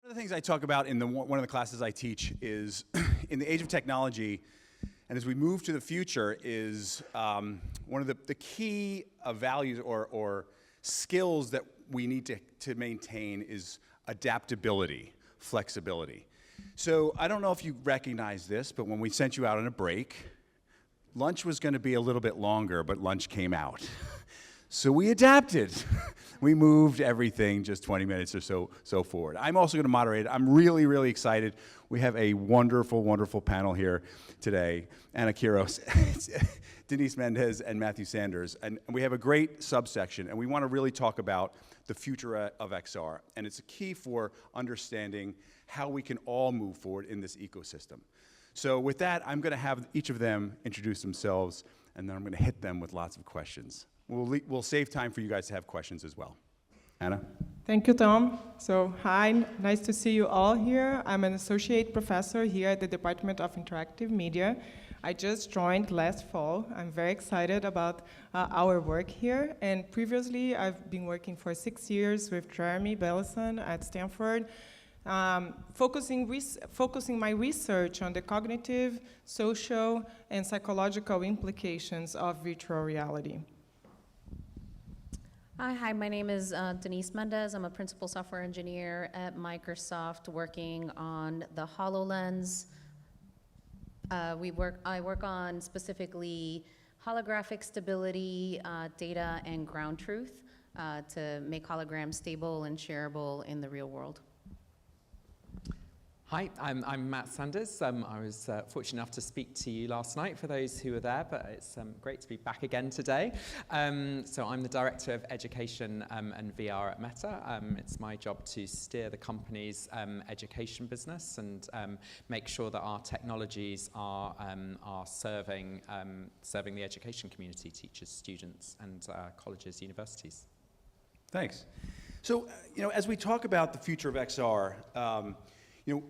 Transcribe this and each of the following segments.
One of the things I talk about in one of the classes I teach is in the age of technology, and as we move to the future, is one of the key values or skills that we need to maintain is adaptability, flexibility. So I don't know if you recognize this, but when we sent you out on a break, lunch was going to be a little bit longer, but lunch came out. So we adapted. We moved everything just 20 minutes or so forward. I'm also going to moderate. I'm really, really excited. We have a wonderful, wonderful panel here today. Anna Queiroz, Denise Mendez, and Matthew Sanders. And we have a great subsection, and we want to really talk about the future of XR. And it's a key for understanding how we can all move forward in this ecosystem. So with that, I'm going to have each of them introduce themselves, and then I'm going to hit them with lots of questions. We'll save time for you guys to have questions as well. Anna? Thank you, Tom. So, hi, nice to see you all here. I'm an associate professor here at the Department of Interactive Media. I just joined last fall. I'm very excited about our work here. And previously, I've been working for 6 years with Jeremy Bellison at Stanford, focusing my research on the cognitive, social, and psychological implications of virtual reality. Hi, my name is Denise Mendez. I'm a principal software engineer at Microsoft working on the Hololens. I work on specifically holographic stability, data, and ground truth to make holograms stable and shareable in the real world. Hi, I'm Matt Sanders. I was fortunate enough to speak to you last night for those who were there, but it's great to be back again today. So I'm the Director of Education and VR at Meta. It's my job to steer the company's education business and make sure that our technologies are serving the education community, teachers, students, and colleges, universities. Thanks. So, as we talk about the future of XR,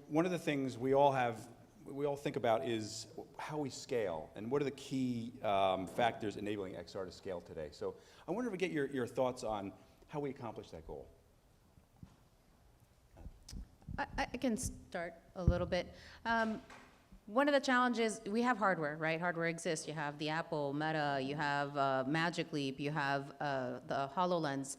one of the things we all think about is how we scale and what are the key factors enabling XR to scale today. So I wonder if we get your thoughts on how we accomplish that goal. I can start a little bit. One of the challenges, we have hardware, right? Hardware exists. You have the Apple, Meta, you have Magic Leap, you have the HoloLens.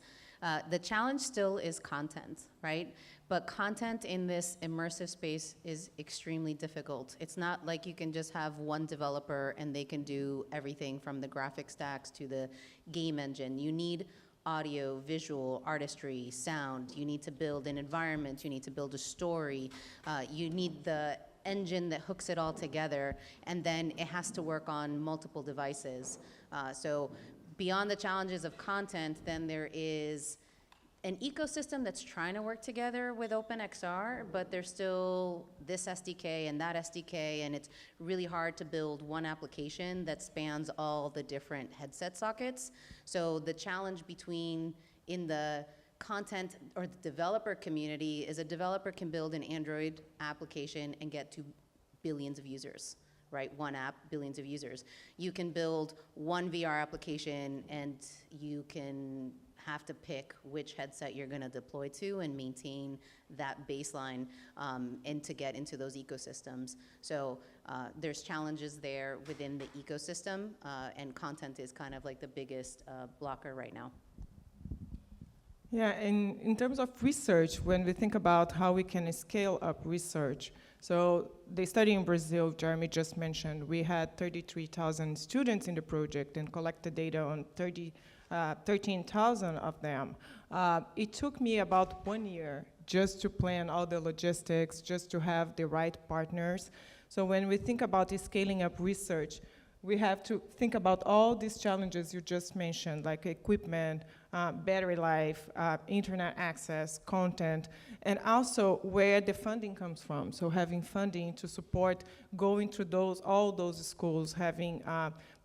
The challenge still is content, right? But content in this immersive space is extremely difficult. It's not like you can just have one developer and they can do everything from the graphic stacks to the game engine. You need audio, visual, artistry, sound. You need to build an environment. You need to build a story. You need the engine that hooks it all together, and then it has to work on multiple devices. So beyond the challenges of content, then there is an ecosystem that's trying to work together with OpenXR, but there's still this SDK and that SDK, and it's really hard to build one application that spans all the different headset sockets. So the challenge in the content or the developer community is a developer can build an Android application and get to billions of users. Right, one app, billions of users. You can build one VR application and you can have to pick which headset you're going to deploy to and maintain that baseline and to get into those ecosystems. So there's challenges there within the ecosystem, and content is kind of like the biggest blocker right now. Yeah, in terms of research, when we think about how we can scale up research, so the study in Brazil, Jeremy just mentioned, we had 33,000 students in the project and collected data on 13,000 of them. It took me about 1 year just to plan all the logistics, just to have the right partners. So when we think about scaling up research, we have to think about all these challenges you just mentioned, like equipment, battery life, internet access, content, and also where the funding comes from. So having funding to support going to all those schools, having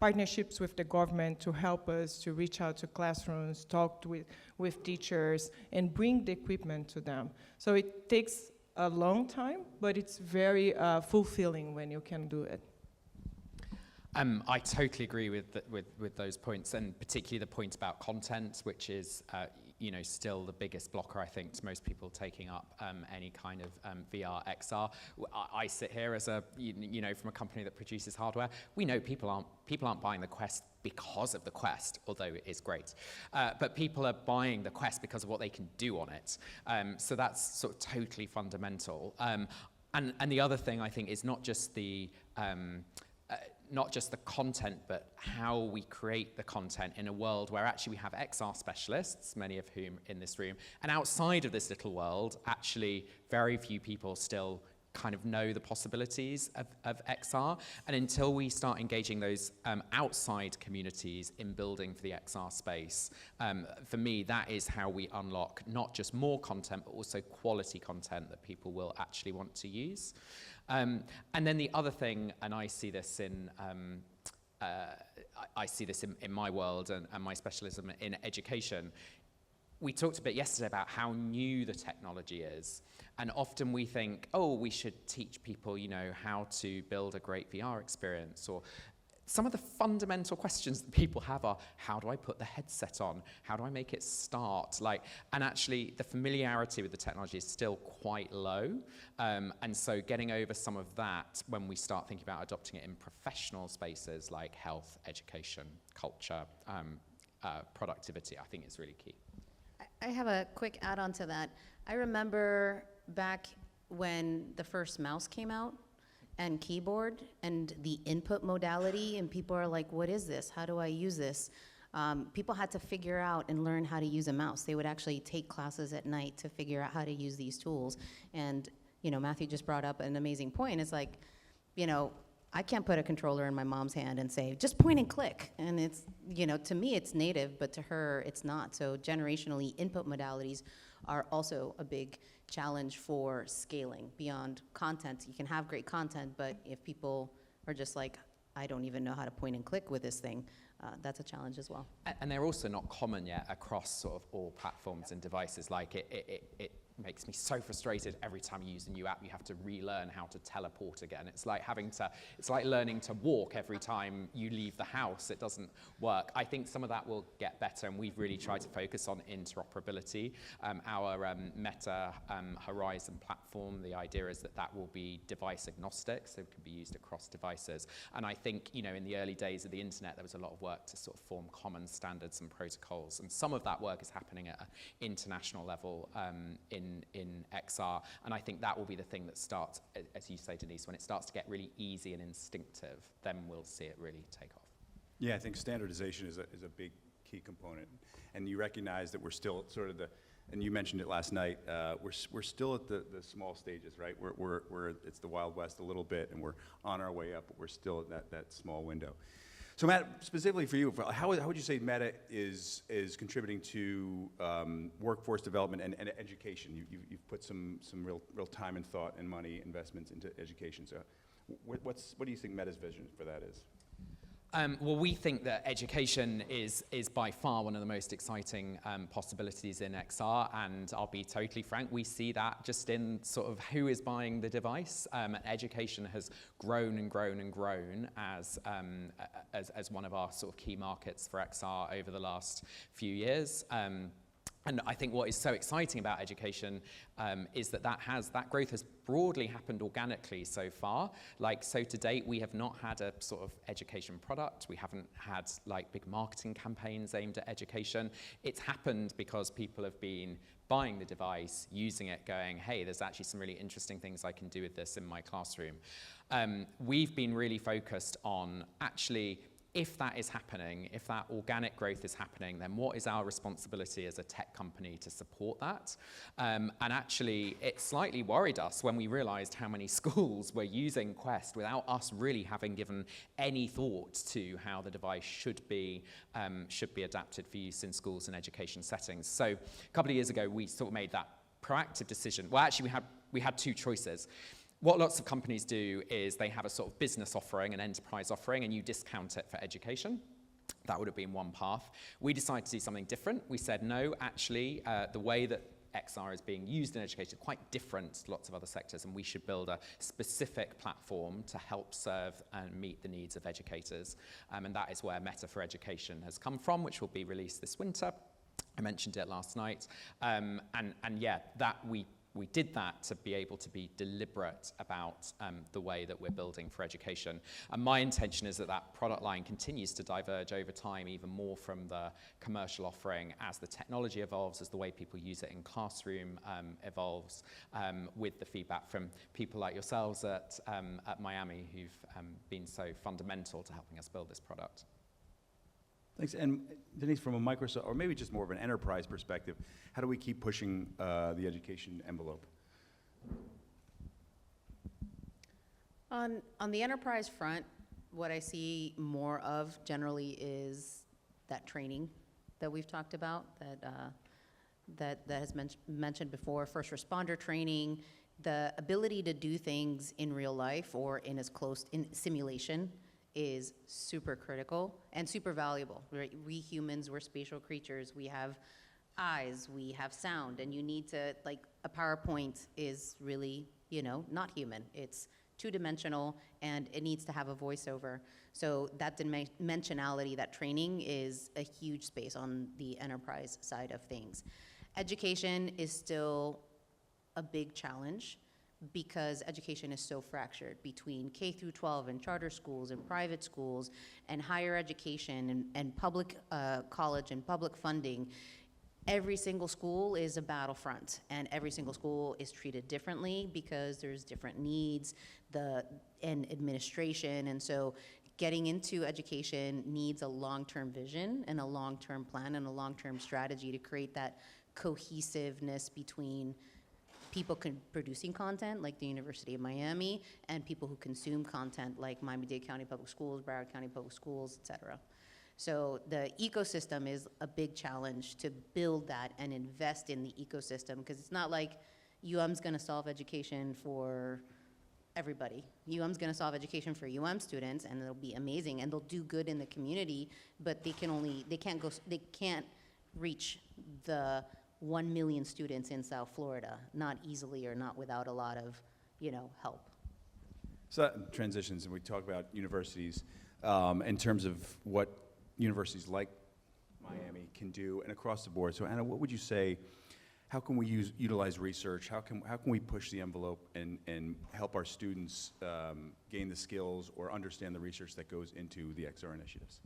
partnerships with the government to help us to reach out to classrooms, talk with teachers, and bring the equipment to them. So it takes a long time, but it's very fulfilling when you can do it. I totally agree with those points, and particularly the point about content, which is still the biggest blocker, I think, to most people taking up any kind of VR, XR. I sit here as from a company that produces hardware. We know people aren't buying the Quest because of the Quest, although it is great. But people are buying the Quest because of what they can do on it. So that's sort of totally fundamental. And the other thing, I think, is not just the content, but how we create the content in a world where actually we have XR specialists, many of whom in this room, and outside of this little world, actually very few people still kind of know the possibilities of XR. And until we start engaging those outside communities in building for the XR space, for me, that is how we unlock not just more content, but also quality content that people will actually want to use. And then the other thing, and I see this in my world and my specialism in education. We talked a bit yesterday about how new the technology is. And often we think, oh, we should teach people, how to build a great VR experience. Or some of the fundamental questions that people have are, how do I put the headset on? How do I make it start? And actually, the familiarity with the technology is still quite low. And so getting over some of that when we start thinking about adopting it in professional spaces like health, education, culture, productivity, I think is really key. I have a quick add-on to that. I remember back when the first mouse came out and keyboard and the input modality, and people are like, what is this? How do I use this? People had to figure out and learn how to use a mouse. They would actually take classes at night to figure out how to use these tools. And, Matthew just brought up an amazing point. It's like, I can't put a controller in my mom's hand and say, just point and click. And it's, to me it's native, but to her it's not. So generationally, input modalities are also a big challenge for scaling beyond content. You can have great content, but if people are just like, I don't even know how to point and click with this thing, that's a challenge as well. And they're also not common yet across sort of all platforms and devices. Like it makes me so frustrated every time you use a new app, you have to relearn how to teleport again. It's like learning to walk every time you leave the house. It doesn't work. I think some of that will get better, and we've really tried to focus on interoperability. Our Meta Horizon platform, the idea is that will be device agnostic, so it can be used across devices. And I think, in the early days of the internet, there was a lot of work to sort of form common standards and protocols, and some of that work is happening at an international level in XR, and I think that will be the thing that starts, as you say, Denise, when it starts to get really easy and instinctive, then we'll see it really take off. Yeah, I think standardization is a big key component, and you recognize that we're still sort of and you mentioned it last night, we're still at the small stages, right? It's the Wild West a little bit, and we're on our way up, but we're still at that small window. So Matt, specifically for you, how would you say Meta is contributing to workforce development and education? You've put some real time and thought and money investments into education. So what do you think Meta's vision for that is? Well, we think that education is by far one of the most exciting possibilities in XR, and I'll be totally frank, we see that just in sort of who is buying the device. Education has grown and grown and grown as one of our sort of key markets for XR over the last few years. And I think what is so exciting about education is that growth has broadly happened organically so far. So to date, we have not had a sort of education product. We haven't had big marketing campaigns aimed at education. It's happened because people have been buying the device, using it, going, hey, there's actually some really interesting things I can do with this in my classroom. We've been really focused on actually, if that is happening, if that organic growth is happening, then what is our responsibility as a tech company to support that? And actually, it slightly worried us when we realized how many schools were using Quest without us really having given any thought to how the device should be adapted for use in schools and education settings. So a couple of years ago, we sort of made that proactive decision. Well, actually, we had two choices. What lots of companies do is they have a sort of business offering, an enterprise offering, and you discount it for education. That would have been one path. We decided to do something different. We said, no, actually, the way that XR is being used in education is quite different to lots of other sectors, and we should build a specific platform to help serve and meet the needs of educators. And that is where Meta for Education has come from, which will be released this winter. I mentioned it last night. And yeah, we did that to be able to be deliberate about the way that we're building for education. And my intention is that that product line continues to diverge over time even more from the commercial offering as the technology evolves, as the way people use it in classroom evolves, with the feedback from people like yourselves at Miami who've been so fundamental to helping us build this product. Thanks. And Denise, from a Microsoft, or maybe just more of an enterprise perspective, how do we keep pushing the education envelope? On the enterprise front, what I see more of generally is that training that we've talked about, that has mentioned before, first responder training, the ability to do things in real life or in simulation is super critical and super valuable. Right? We humans, we're spatial creatures. We have eyes, we have sound, and you need to, like, a PowerPoint is really, not human. It's two-dimensional, and it needs to have a voiceover. So that dimensionality, that training is a huge space on the enterprise side of things. Education is still a big challenge, because education is so fractured between K through 12 and charter schools and private schools and higher education and public college and public funding. Every single school is a battlefront, and every single school is treated differently because there's different needs and administration. And so getting into education needs a long-term vision and a long-term plan and a long-term strategy to create that cohesiveness between people producing content like the University of Miami and people who consume content like Miami-Dade County Public Schools, Broward County Public Schools, et cetera. So the ecosystem is a big challenge to build that and invest in the ecosystem, because it's not like UM's gonna solve education for everybody. UM's gonna solve education for UM students, and it'll be amazing, and they'll do good in the community, but they can't reach the 1 million students in South Florida, not easily or not without a lot of, help. So that transitions, and we talk about universities in terms of what universities like Miami can do and across the board. So Anna, what would you say, how can we utilize research? How can we push the envelope and help our students gain the skills or understand the research that goes into the XR initiatives?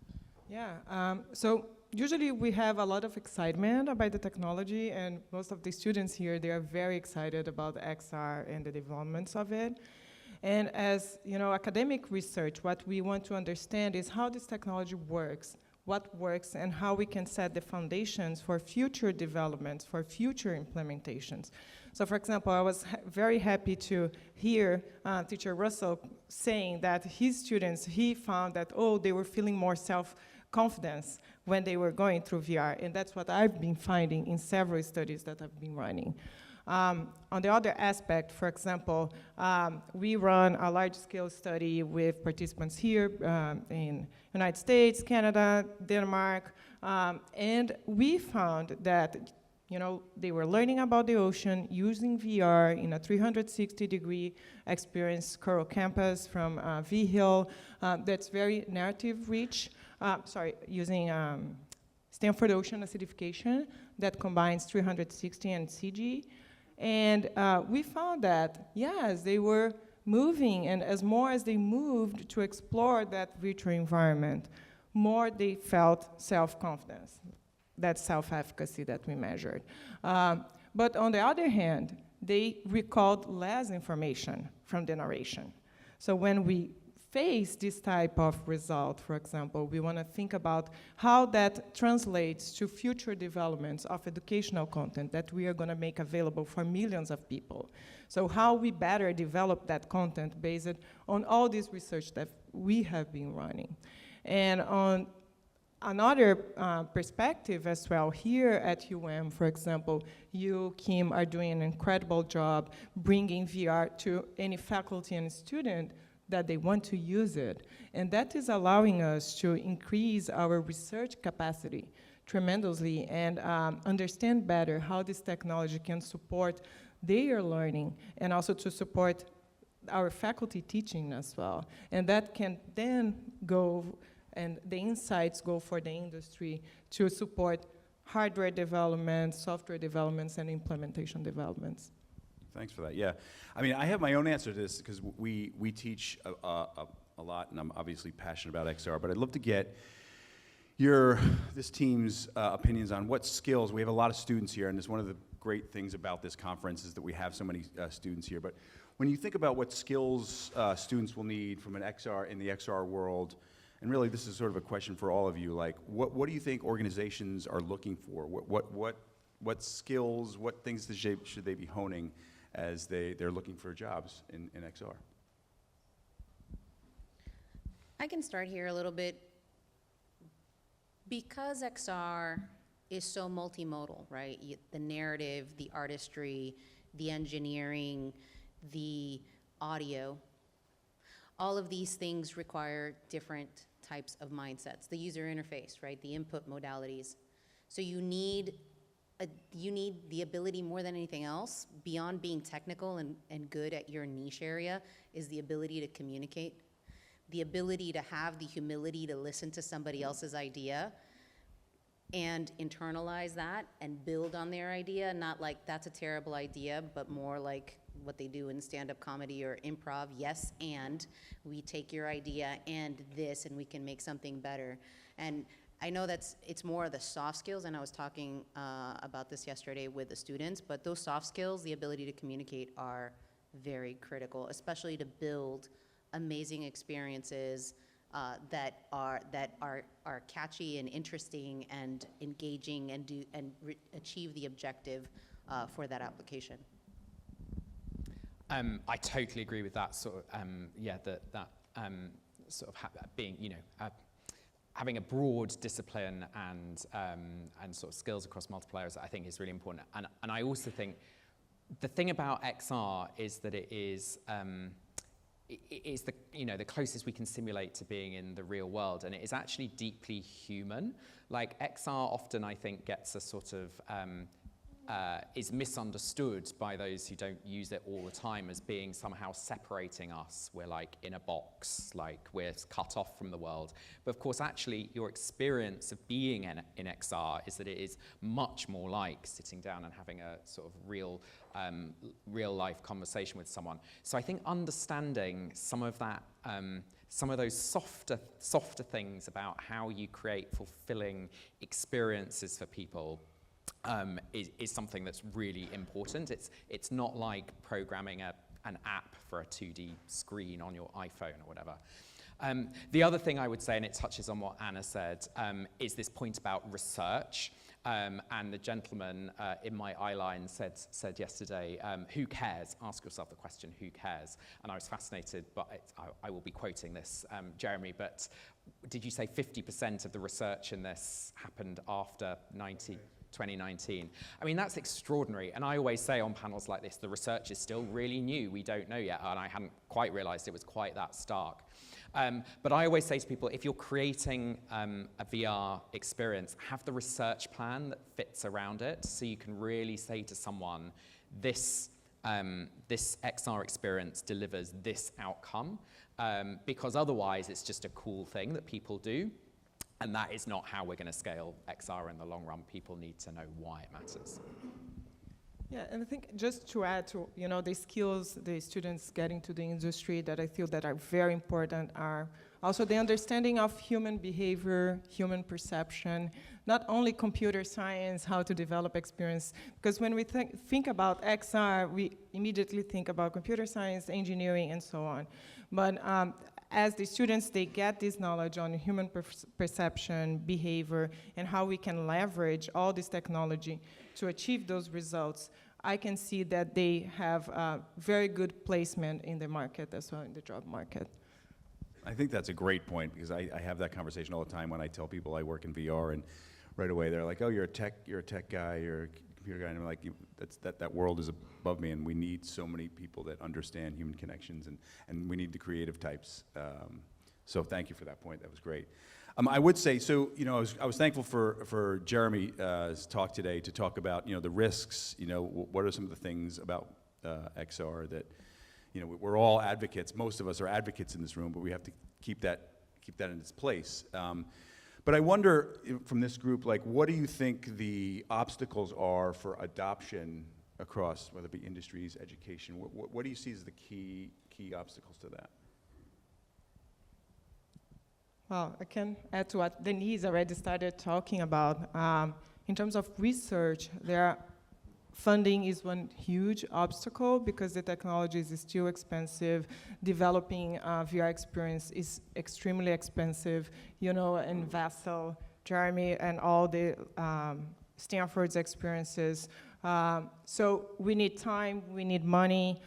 Yeah, so usually we have a lot of excitement about the technology, and most of the students here, they are very excited about XR and the developments of it. And as academic research, what we want to understand is how this technology works, what works, and how we can set the foundations for future developments, for future implementations. So for example, I was very happy to hear Teacher Russell saying that his students, he found that, they were feeling more self-confidence when they were going through VR, and that's what I've been finding in several studies that I've been running. On the other aspect, for example, we run a large-scale study with participants here in United States, Canada, Denmark, and we found that they were learning about the ocean using VR in a 360-degree experience, Coral Campus from V-Hill, that's very narrative-rich, using Stanford Ocean acidification that combines 360 and CG. And we found that, yes, they were moving, and as more as they moved to explore that virtual environment, more they felt self-confidence, that self-efficacy that we measured. But on the other hand, they recalled less information from the narration. So when we face this type of result, for example, we want to think about how that translates to future developments of educational content that we are going to make available for millions of people. So how we better develop that content based on all this research that we have been running. And on another perspective as well, here at UM, for example, you, Kim, are doing an incredible job bringing VR to any faculty and student that they want to use it. And that is allowing us to increase our research capacity tremendously and understand better how this technology can support their learning and also to support our faculty teaching as well. And that can then go, and the insights go for the industry to support hardware development, software developments, and implementation developments. Thanks for that. Yeah, I mean, I have my own answer to this because we teach a lot, and I'm obviously passionate about XR. But I'd love to get this team's opinions on what skills. We have a lot of students here, and it's one of the great things about this conference is that we have so many students here. But when you think about what skills students will need from an XR in the XR world, and really this is sort of a question for all of you, like what do you think organizations are looking for? What skills, what things should they be honing as they're looking for jobs in XR? I can start here a little bit. Because XR is so multimodal, right? The narrative, the artistry, the engineering, the audio, all of these things require different types of mindsets. The user interface, right? The input modalities. So you need the ability more than anything else, beyond being technical and good at your niche area, is the ability to communicate. The ability to have the humility to listen to somebody else's idea and internalize that and build on their idea, not like that's a terrible idea, but more like what they do in stand-up comedy or improv. Yes, and we take your idea and this, and we can make something better. And I know it's more of the soft skills, and I was talking about this yesterday with the students, but those soft skills, the ability to communicate, are very critical, especially to build amazing experiences that are catchy and interesting and engaging and achieve the objective for that application. I totally agree with that sort of sort of being, having a broad discipline and sort of skills across multiple areas, I think is really important. And I also think the thing about XR is that it is the closest we can simulate to being in the real world, and it is actually deeply human. Like XR often, I think, gets a sort of is misunderstood by those who don't use it all the time as being somehow separating us. We're like in a box, like we're cut off from the world. But of course, actually, your experience of being in XR is that it is much more like sitting down and having a sort of real life conversation with someone. So I think understanding some of that, some of those softer things about how you create fulfilling experiences for people is something that's really important. It's not like programming an app for a 2D screen on your iPhone or whatever. The other thing I would say, and it touches on what Anna said, is this point about research. And the gentleman in my eyeline said yesterday, who cares? Ask yourself the question, who cares? And I was fascinated, but I will be quoting this, Jeremy, but did you say 50% of the research in this happened after 2019? I mean, that's extraordinary. And I always say on panels like this, the research is still really new. We don't know yet. And I hadn't quite realized it was quite that stark. But I always say to people, if you're creating a VR experience, have the research plan that fits around it, so you can really say to someone, this XR experience delivers this outcome, because otherwise it's just a cool thing that people do. And that is not how we're going to scale XR in the long run. People need to know why it matters. Yeah, and I think just to add to, the skills the students get into the industry that I feel that are very important are also the understanding of human behavior, human perception, not only computer science, how to develop experience, because when we think about XR, we immediately think about computer science, engineering, and so on. But as the students, they get this knowledge on human perception, behavior, and how we can leverage all this technology to achieve those results, I can see that they have a very good placement in the market as well, in the job market. I think that's a great point, because I have that conversation all the time when I tell people I work in VR, and right away they're like, oh, you're a tech guy, you're a computer guy, and I'm like, that world is above me, and we need so many people that understand human connections, and we need the creative types. So thank you for that point. That was great. I would say, so, I was thankful for Jeremy's talk today to talk about, the risks, what are some of the things about XR that, we're all advocates. Most of us are advocates in this room, but we have to keep that in its place. But I wonder, from this group, like, what do you think the obstacles are for adoption across, whether it be industries, education? What do you see as the key obstacles to that? Well, I can add to what Denise already started talking about. In terms of research, funding is one huge obstacle because the technology is still expensive. Developing VR experience is extremely expensive. You know, and Vassal, Jeremy, and all the Stanford's experiences. So we need time, we need money.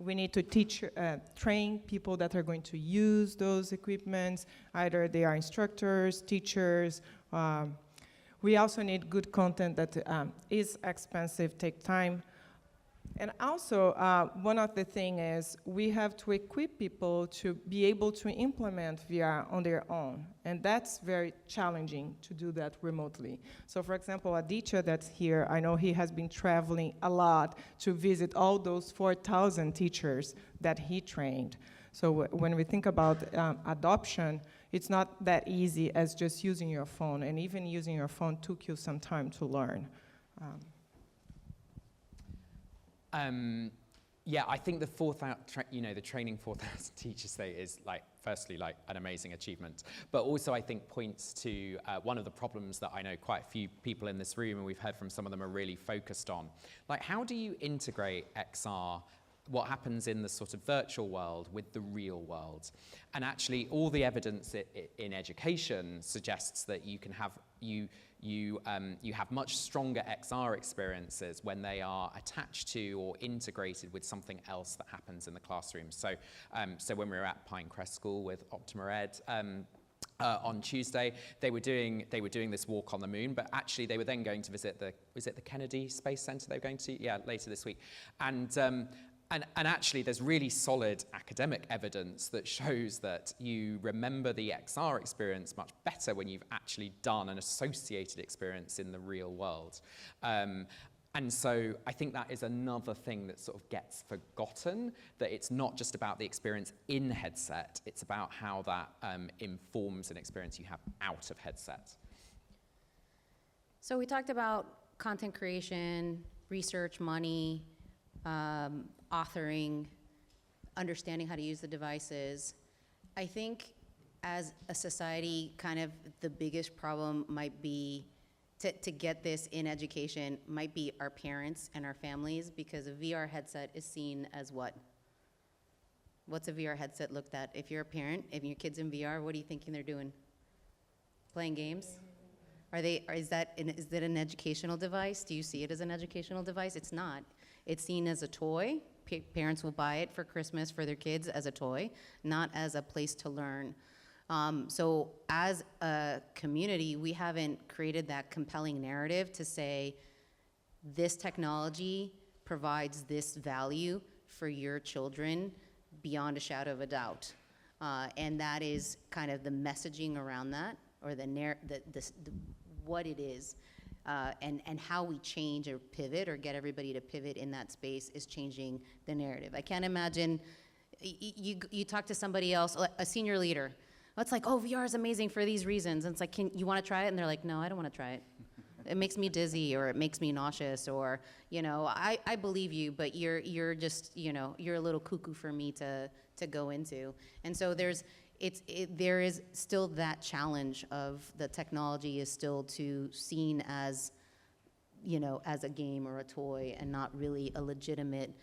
We need to train people that are going to use those equipments. Either they are instructors, teachers. We also need good content that is expensive, take time. And also, one of the things is we have to equip people to be able to implement VR on their own. And that's very challenging to do that remotely. So for example, Aditya that's here, I know he has been traveling a lot to visit all those 4,000 teachers that he trained. So when we think about adoption, it's not that easy as just using your phone. And even using your phone took you some time to learn. Yeah, I think the the training 4,000 teachers thing is firstly an amazing achievement, but also I think points to one of the problems that I know quite a few people in this room, and we've heard from some of them, are really focused on. Like, how do you integrate XR, what happens in the sort of virtual world, with the real world? And actually, all the evidence in education suggests that you can have you have much stronger XR experiences when they are attached to or integrated with something else that happens in the classroom. So, so when we were at Pinecrest School with Optima Ed on Tuesday, they were doing this walk on the moon, but actually they were then going to visit the Kennedy Space Center they were going to? Yeah, later this week. And actually, there's really solid academic evidence that shows that you remember the XR experience much better when you've actually done an associated experience in the real world. And so I think that is another thing that sort of gets forgotten, that it's not just about the experience in headset, it's about how that informs an experience you have out of headset. So we talked about content creation, research, money, authoring, understanding how to use the devices. I think as a society, kind of the biggest problem might be to get this in education might be our parents and our families, because a VR headset is seen as what? What's a VR headset looked at? If you're a parent, if your kid's in VR, what are you thinking they're doing? Playing games? Is that an educational device? Do you see it as an educational device? It's not. It's seen as a toy. Parents will buy it for Christmas for their kids as a toy, not as a place to learn. So as a community, we haven't created that compelling narrative to say, this technology provides this value for your children beyond a shadow of a doubt. And that is kind of the messaging around that, or what it is. And how we change or pivot or get everybody to pivot in that space is changing the narrative. I can't imagine, you talk to somebody else, a senior leader, it's like, oh, VR is amazing for these reasons. And it's like, you want to try it? And they're like, no, I don't want to try it. It makes me dizzy, or it makes me nauseous, or, I believe you, but you're just, you're a little cuckoo for me to go into. And so there is still that challenge of the technology is still seen as, as a game or a toy, and not really a legitimate,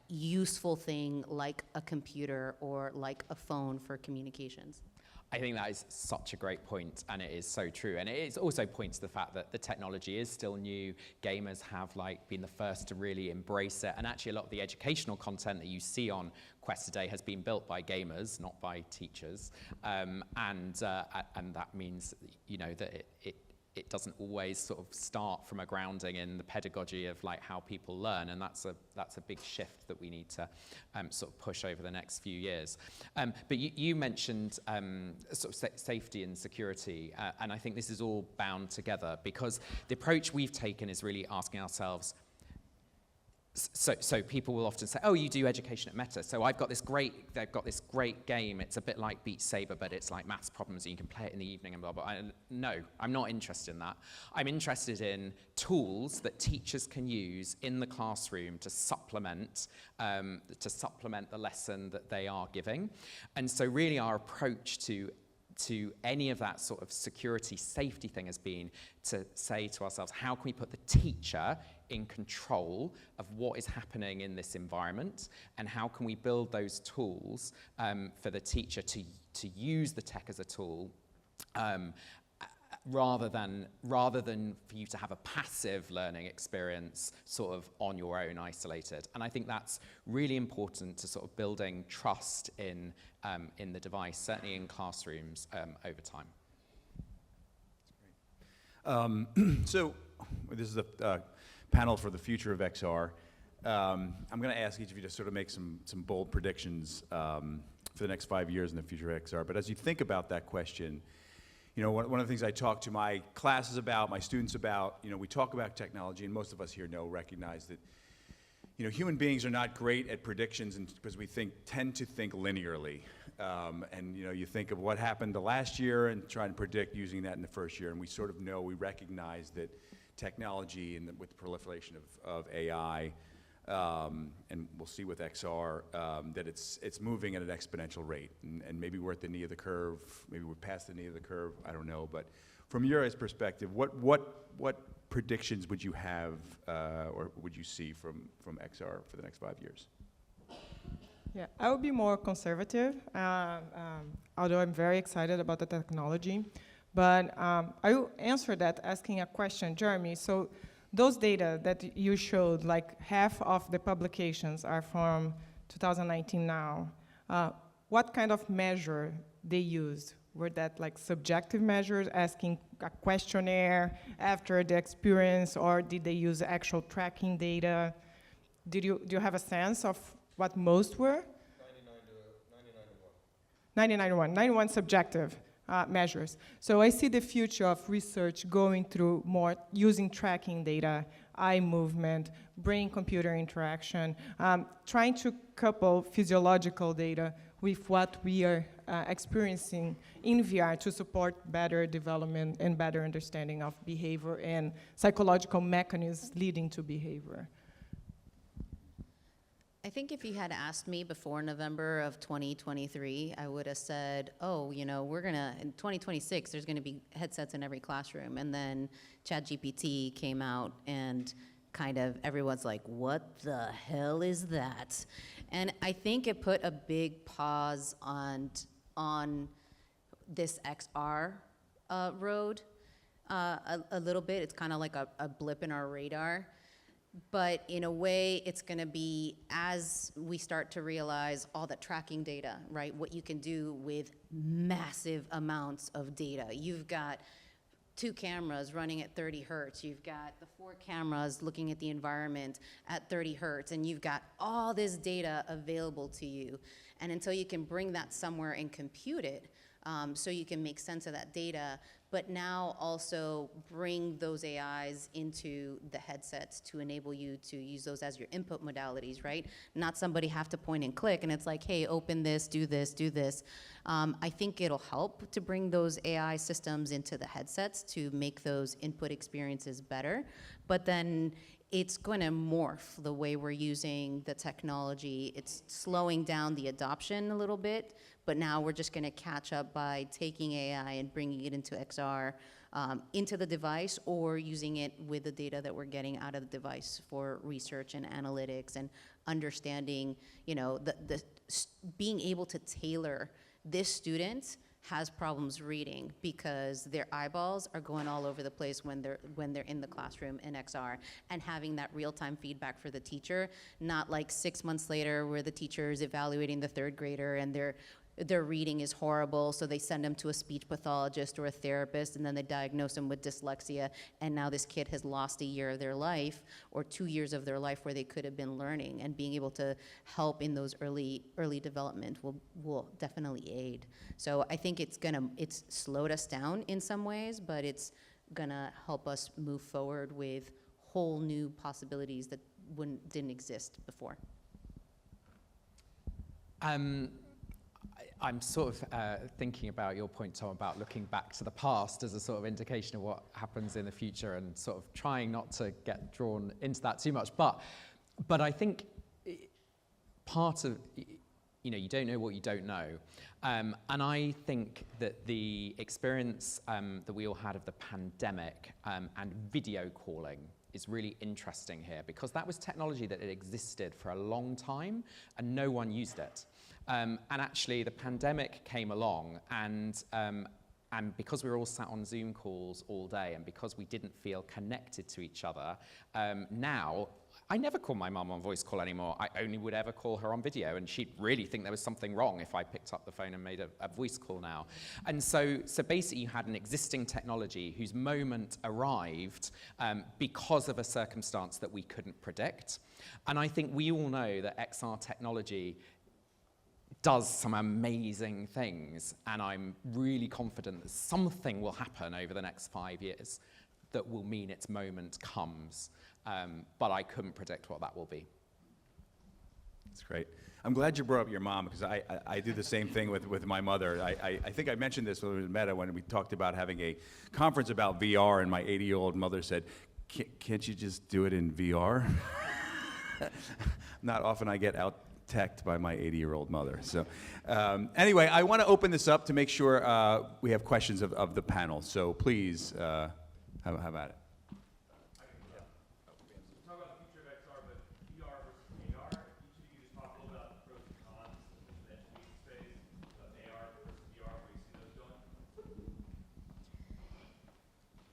useful thing like a computer or like a phone for communications. I think that is such a great point, and it is so true. And it also points to the fact that the technology is still new. Gamers have been the first to really embrace it. And actually, a lot of the educational content that you see on Quest today has been built by gamers, not by teachers. And that means, that it doesn't always sort of start from a grounding in the pedagogy of how people learn, and that's a big shift that we need to sort of push over the next few years. But you mentioned sort of safety and security, and I think this is all bound together, because the approach we've taken is really asking ourselves, So people will often say, oh, you do education at Meta. So they've got this great game. It's a bit like Beat Saber, but it's like maths problems and you can play it in the evening and blah, blah. No, I'm not interested in that. I'm interested in tools that teachers can use in the classroom to supplement the lesson that they are giving. And so really our approach to any of that sort of security, safety thing has been to say to ourselves, how can we put the teacher in control of what is happening in this environment, and how can we build those tools for the teacher to use the tech as a tool, rather than for you to have a passive learning experience sort of on your own, isolated. And I think that's really important to sort of building trust in the device, certainly in classrooms over time. So this is a panel for the future of XR. I'm going to ask each of you to sort of make some bold predictions for the next 5 years in the future of XR. But as you think about that question, you know, one of the things I talk to my classes about, my students about, you know, we talk about technology, and most of us here recognize that, you know, human beings are not great at predictions because we tend to think linearly. And, you know, you think of what happened the last year and try to predict using that in the first year, and we sort of know, we recognize that technology and with the proliferation of AI, and we'll see with XR, that it's moving at an exponential rate, and maybe we're at the knee of the curve, maybe we're past the knee of the curve, I don't know. But from your guys' perspective, what predictions would you have, or would you see from XR for the next 5 years? Yeah, I would be more conservative, although I'm very excited about the technology. But I will answer that asking a question, Jeremy. So those data that you showed, like half of the publications are from 2019 now. What kind of measure they used? Were that like subjective measures, asking a questionnaire after the experience, or did they use actual tracking data? Do you have a sense of what most were? 91 subjective measures. So I see the future of research going through more using tracking data, eye movement, brain-computer interaction, trying to couple physiological data with what we are experiencing in VR to support better development and better understanding of behavior and psychological mechanisms leading to behavior. I think if you had asked me before November of 2023, I would have said, oh, you know, we're gonna, in 2026, there's gonna be headsets in every classroom. And then ChatGPT came out and kind of everyone's like, what the hell is that? And I think it put a big pause on this XR road a little bit. It's kind of like a blip in our radar. But in a way, it's going to be as we start to realize all the tracking data, right? What you can do with massive amounts of data. You've got 2 cameras running at 30 hertz. You've got the 4 cameras looking at the environment at 30 hertz. And you've got all this data available to you. And until you can bring that somewhere and compute it, so you can make sense of that data, but now also bring those AIs into the headsets to enable you to use those as your input modalities, right? Not somebody have to point and click and it's like, hey, open this, do this, do this. I think it'll help to bring those AI systems into the headsets to make those input experiences better. But then it's going to morph the way we're using the technology. It's slowing down the adoption a little bit, but now we're just going to catch up by taking AI and bringing it into XR, into the device, or using it with the data that we're getting out of the device for research and analytics and understanding, you know, being able to tailor this student has problems reading because their eyeballs are going all over the place when they're in the classroom in XR, and having that real-time feedback for the teacher, not like 6 months later where the teacher is evaluating the 3rd grader and their reading is horrible, so they send them to a speech pathologist or a therapist, and then they diagnose them with dyslexia, and now this kid has lost a year of their life or 2 years of their life where they could have been learning, and being able to help in those early development will definitely aid. So I think it's slowed us down in some ways, but it's gonna help us move forward with whole new possibilities that didn't exist before. I'm sort of thinking about your point, Tom, about looking back to the past as a sort of indication of what happens in the future, and sort of trying not to get drawn into that too much. But I think part of, you don't know what you don't know. And I think that the experience that we all had of the pandemic and video calling is really interesting here, because that was technology that had existed for a long time and no one used it. And actually the pandemic came along, and because we were all sat on Zoom calls all day, and because we didn't feel connected to each other, now I never call my mum on voice call anymore. I only would ever call her on video, and she'd really think there was something wrong if I picked up the phone and made a voice call now. And so basically you had an existing technology whose moment arrived because of a circumstance that we couldn't predict. And I think we all know that XR technology does some amazing things, and I'm really confident that something will happen over the next 5 years that will mean its moment comes. But I couldn't predict what that will be. That's great. I'm glad you brought up your mom, because I do the same thing with my mother. I think I mentioned this when we met when we talked about having a conference about VR, and my 80-year-old mother said, can't you just do it in VR? Not often I get out-teched by my 80-year-old mother. So anyway, I want to open this up to make sure we have questions of the panel. So please, have at it.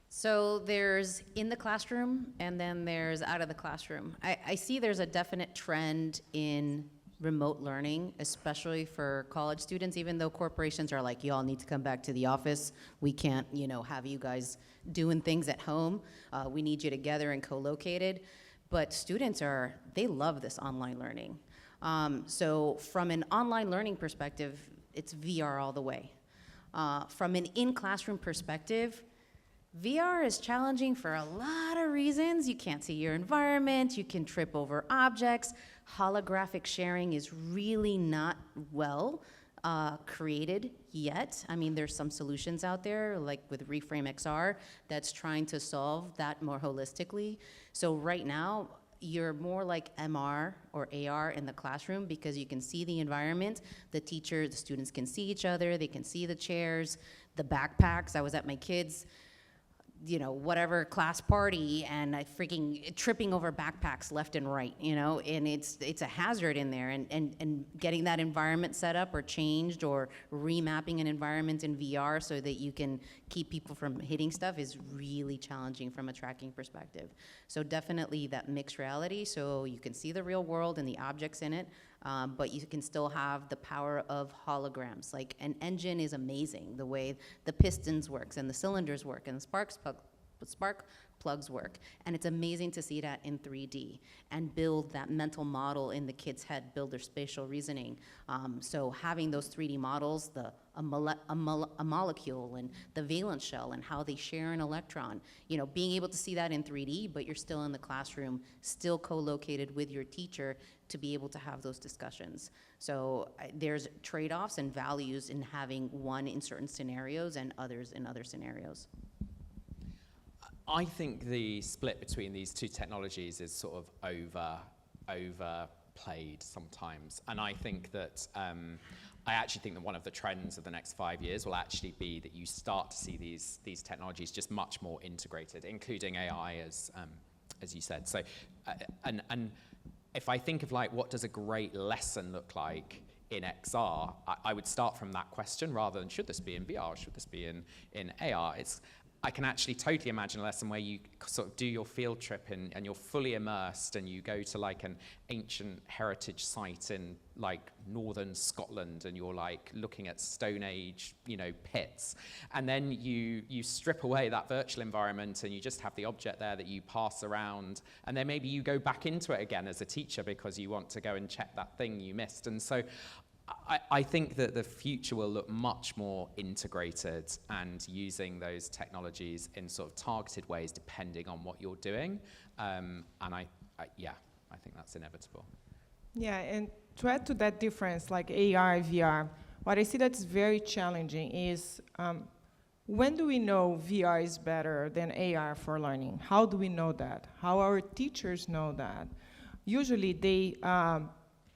So there's in the classroom, and then there's out of the classroom. I see there's a definite trend in remote learning, especially for college students, even though corporations are like, y'all need to come back to the office. We can't, have you guys doing things at home. We need you together and co-located. But students they love this online learning. So from an online learning perspective, it's VR all the way. From an in-classroom perspective, VR is challenging for a lot of reasons. You can't see your environment, you can trip over objects. Holographic sharing is really not well created yet. I mean, there's some solutions out there, like with Reframe XR, that's trying to solve that more holistically. So right now, you're more like MR or AR in the classroom, because you can see the environment, the students can see each other, they can see the chairs, the backpacks. I was at my kids' whatever class party, and I freaking tripping over backpacks left and right, and it's a hazard in there, and getting that environment set up or changed, or remapping an environment in VR so that you can keep people from hitting stuff is really challenging from a tracking perspective. So definitely that mixed reality, so you can see the real world and the objects in it, but you can still have the power of holograms. Like an engine is amazing, the way the pistons works and the cylinders work and the spark plugs work. And it's amazing to see that in 3D and build that mental model in the kid's head, build their spatial reasoning. So having those 3D models, a molecule and the valence shell and how they share an electron, being able to see that in 3D, but you're still in the classroom, still co-located with your teacher to be able to have those discussions. So there's trade-offs and values in having one in certain scenarios and others in other scenarios. I think the split between these two technologies is sort of overplayed sometimes. And I think that, I actually think that one of the trends of the next 5 years will actually be that you start to see these technologies just much more integrated, including AI, as you said. So, and if I think of what does a great lesson look like in XR, I would start from that question rather than should this be in VR, should this be in AR? I can actually totally imagine a lesson where you sort of do your field trip and you're fully immersed, and you go to an ancient heritage site in northern Scotland, and you're looking at Stone Age, pits. And then you strip away that virtual environment and you just have the object there that you pass around. And then maybe you go back into it again as a teacher because you want to go and check that thing you missed. And so I think that the future will look much more integrated and using those technologies in sort of targeted ways depending on what you're doing. And I think that's inevitable. Yeah, and to add to that difference, like AR, VR, what I see that's very challenging is when do we know VR is better than AR for learning? How do we know that? How our teachers know that? Usually they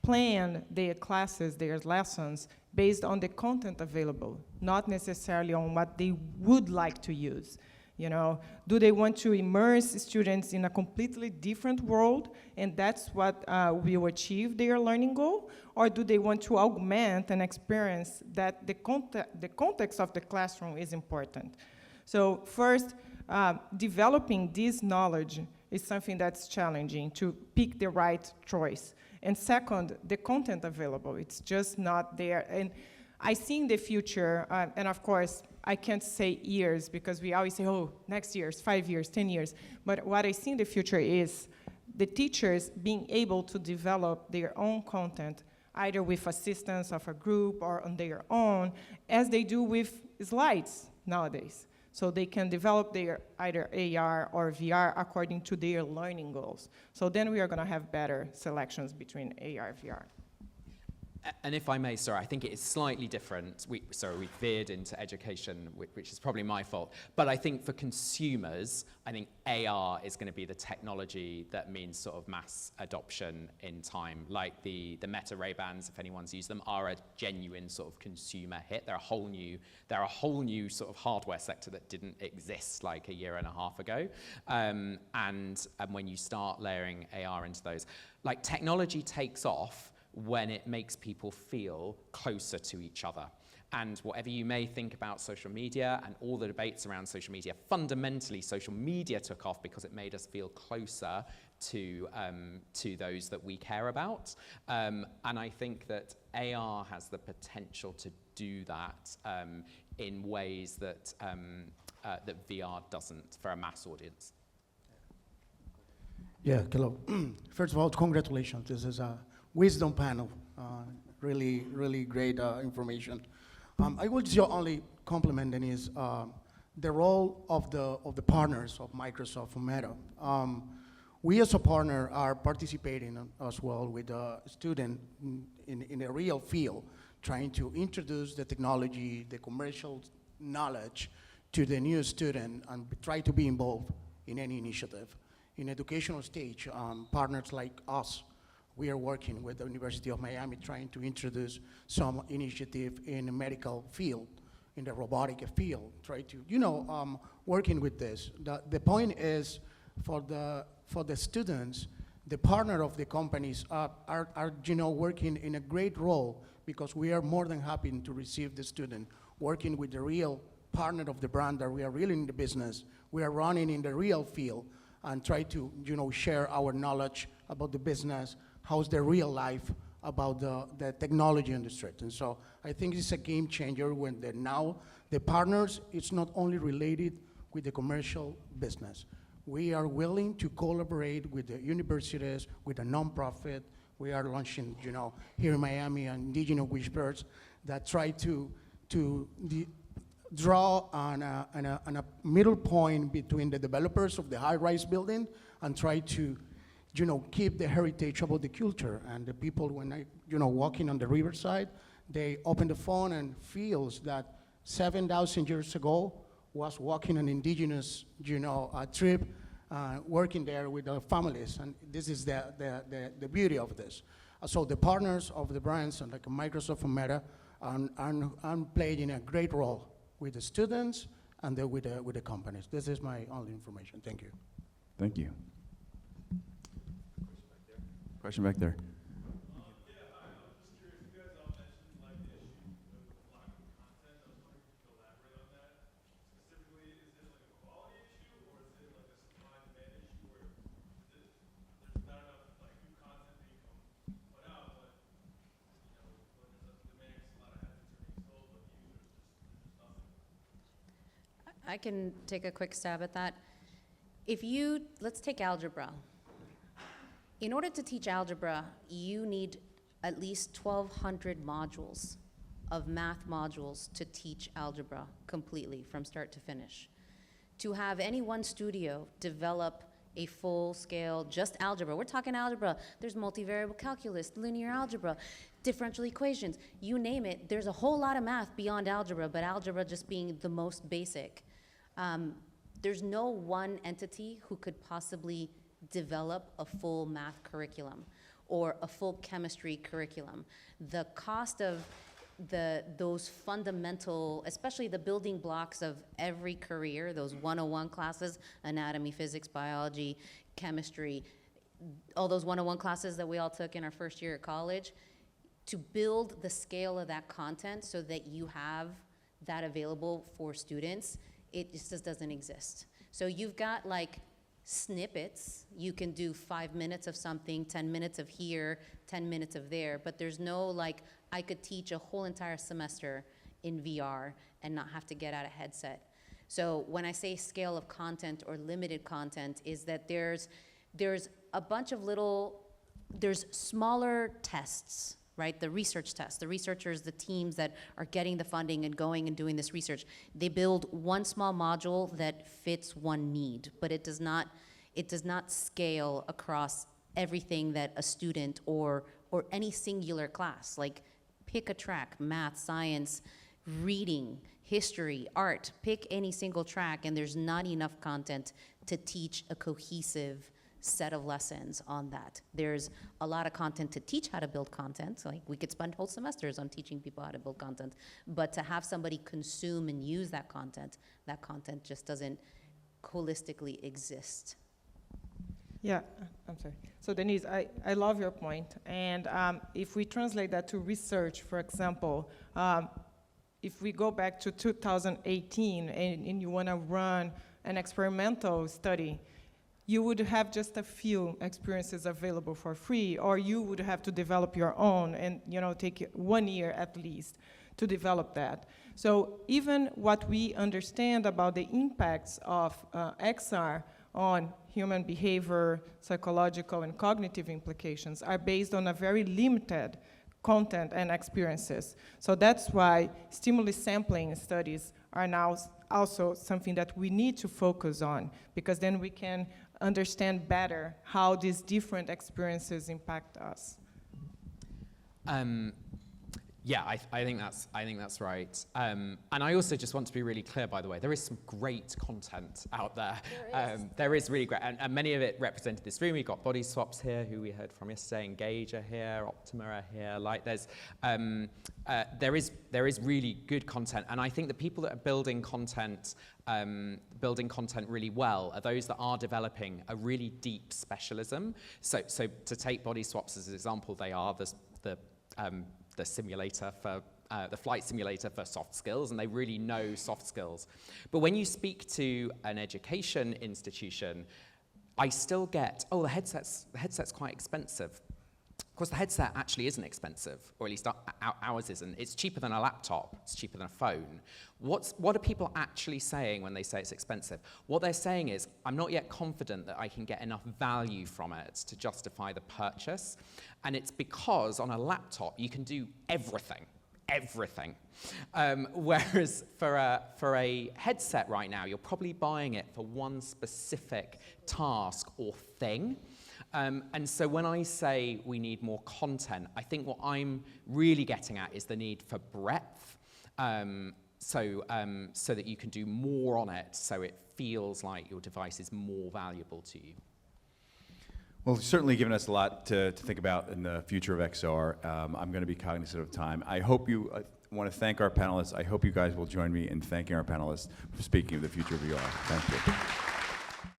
plan their classes, their lessons, based on the content available, not necessarily on what they would like to use. You know, do they want to immerse students in a completely different world, and that's what will achieve their learning goal? Or do they want to augment an experience that the context of the classroom is important? So first, developing this knowledge is something that's challenging to pick the right choice. And second, the content available, it's just not there. And I see in the future, and of course, I can't say years because we always say, oh, next year, 5 years, 10 years. But what I see in the future is the teachers being able to develop their own content, either with assistance of a group or on their own, as they do with slides nowadays. So they can develop their either AR or VR according to their learning goals. So then we are going to have better selections between AR and VR. And if I may, sorry, I think it is slightly different. We veered into education, which is probably my fault. But I think for consumers, I think AR is going to be the technology that means sort of mass adoption in time. Like the Meta Ray-Bans, if anyone's used them, are a genuine sort of consumer hit. They're a whole new sort of hardware sector that didn't exist like a year and a half ago. And when you start layering AR into those, like technology takes off when it makes people feel closer to each other. And whatever you may think about social media and all the debates around social media, fundamentally social media took off because it made us feel closer to those that we care about. And I think that AR has the potential to do that in ways that, that VR doesn't for a mass audience. Yeah, hello. First of all, congratulations. This is a wisdom panel. Really, really great information. I would just only compliment Denise, the role of the partners of Microsoft and Meta. We as a partner are participating as well with a student in a real field, trying to introduce the technology, the commercial knowledge to the new student and try to be involved in any initiative. In educational stage, partners like us, we are working with the University of Miami trying to introduce some initiative in the medical field, in the robotic field, try to, working with this. The point is for the students, the partner of the companies are working in a great role because we are more than happy to receive the student, working with the real partner of the brand that we are really in the business. We are running in the real field and try to, share our knowledge about the business, how's the real life about the technology industry. And so I think it's a game changer when now the partners, it's not only related with the commercial business. We are willing to collaborate with the universities, with a nonprofit. We are launching, here in Miami, Indigenous Whispers that try to draw on a middle point between the developers of the high-rise building and try to, keep the heritage about the culture. And the people, when walking on the riverside, they open the phone and feels that 7,000 years ago was walking an indigenous, trip, working there with their families. And this is the beauty of this. So the partners of the brands, like Microsoft and Meta, are playing a great role with the students and with the companies. This is my only information. Thank you. Thank you. Question back there. Yeah, hi. I was just curious. You guys all mentioned like the issue with lack of content. I was wondering if you could elaborate on that. Specifically, is it like a quality issue, or is it like a supply and demand issue, where there's not enough like new content being put out, but when there's a demand, a lot of habits are being sold, but the users there's just nothing. I can take a quick stab at that. Let's take algebra. In order to teach algebra, you need at least 1,200 modules of math modules to teach algebra completely from start to finish. To have any one studio develop a full-scale, just algebra. We're talking algebra. There's multivariable calculus, linear algebra, differential equations. You name it. There's a whole lot of math beyond algebra, but algebra just being the most basic. There's no one entity who could possibly develop a full math curriculum or a full chemistry curriculum. The cost of those fundamental, especially the building blocks of every career, those 101 classes, anatomy, physics, biology, chemistry, all those 101 classes that we all took in our first year at college, to build the scale of that content so that you have that available for students, it just doesn't exist. So you've got like snippets. You can do 5 minutes of something, 10 minutes of here, 10 minutes of there, but there's no like, I could teach a whole entire semester in VR and not have to get out a headset. So when I say scale of content or limited content, is that there's a bunch of there's smaller tests, right? The research tests, the researchers, the teams that are getting the funding and going and doing this research, they build one small module that fits one need, but it does not scale across everything that a student or any singular class, like pick a track, math, science, reading, history, art, pick any single track, and there's not enough content to teach a cohesive set of lessons on that. There's a lot of content to teach how to build content. So like we could spend whole semesters on teaching people how to build content, but to have somebody consume and use that content just doesn't holistically exist. Yeah, I'm sorry. So Denise, I love your point. And if we translate that to research, for example, if we go back to 2018 and you want to run an experimental study, you would have just a few experiences available for free, or you would have to develop your own and take 1 year at least to develop that. So even what we understand about the impacts of XR on human behavior, psychological and cognitive implications are based on a very limited content and experiences. So that's why stimulus sampling studies are now also something that we need to focus on, because then we can understand better how these different experiences impact us. Yeah, I think that's right. And I also just want to be really clear, by the way, there is some great content out there. There is really great, and many of it represented this room. We've got Body Swaps here, who we heard from yesterday, Engage are here, Optima are here. Like there is really good content, and I think the people that are building content really well are those that are developing a really deep specialism. So to take Body Swaps as an example, they are the simulator for the flight simulator for soft skills, and they really know soft skills. But when you speak to an education institution, I still get, the headset's quite expensive. Of course, the headset actually isn't expensive, or at least ours isn't. It's cheaper than a laptop. It's cheaper than a phone. What are people actually saying when they say it's expensive? What they're saying is, I'm not yet confident that I can get enough value from it to justify the purchase. And it's because on a laptop, you can do everything. Whereas for a headset right now, you're probably buying it for one specific task or thing. And so when I say we need more content, I think what I'm really getting at is the need for breadth, so that you can do more on it, so it feels like your device is more valuable to you. Well, it's certainly given us a lot to think about in the future of XR. I'm going to be cognizant of time. I hope you want to thank our panelists. I hope you guys will join me in thanking our panelists for speaking of the future of VR. Thank you.